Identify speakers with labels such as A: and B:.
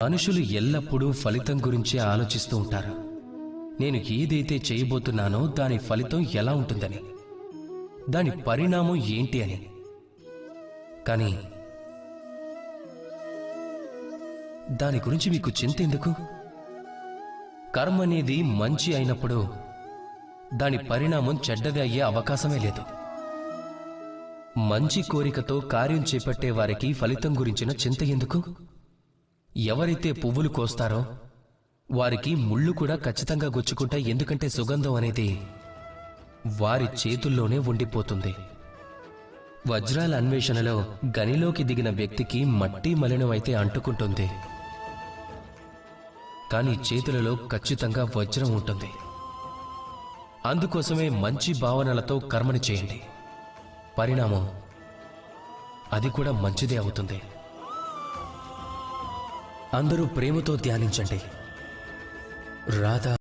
A: మనుషులు ఎల్లప్పుడూ ఫలితం గురించే ఆలోచిస్తూ ఉంటారు. నేను ఏదైతే చేయబోతున్నానో దాని ఫలితం ఎలా ఉంటుందని, దాని పరిణామం ఏంటి అని. కానీ దాని గురించి మీకు చింత ఎందుకు? కర్మ అనేది మంచి అయినప్పుడు దాని పరిణామం చెడ్డది అయ్యే అవకాశమే లేదు. మంచి కోరికతో కార్యం చేపట్టే వారికి ఫలితం గురించిన చింత ఎందుకు? ఎవరైతే పువ్వులు కోస్తారో వారికి ముళ్ళు కూడా ఖచ్చితంగా గుచ్చుకుంటాయి. ఎందుకంటే సుగంధం అనేది వారి చేతుల్లోనే ఉండిపోతుంది. వజ్రాల అన్వేషణలో గనిలోకి దిగిన వ్యక్తికి మట్టి మలినమైతే అంటుకుంటుంది, కానీ చేతులలో ఖచ్చితంగా వజ్రం ఉంటుంది. అందుకోసమే మంచి భావనలతో కర్మని చేయండి. పరిణామం అది కూడా మంచిదే అవుతుంది. అందరూ ప్రేమతో ధ్యానించండి. రాధా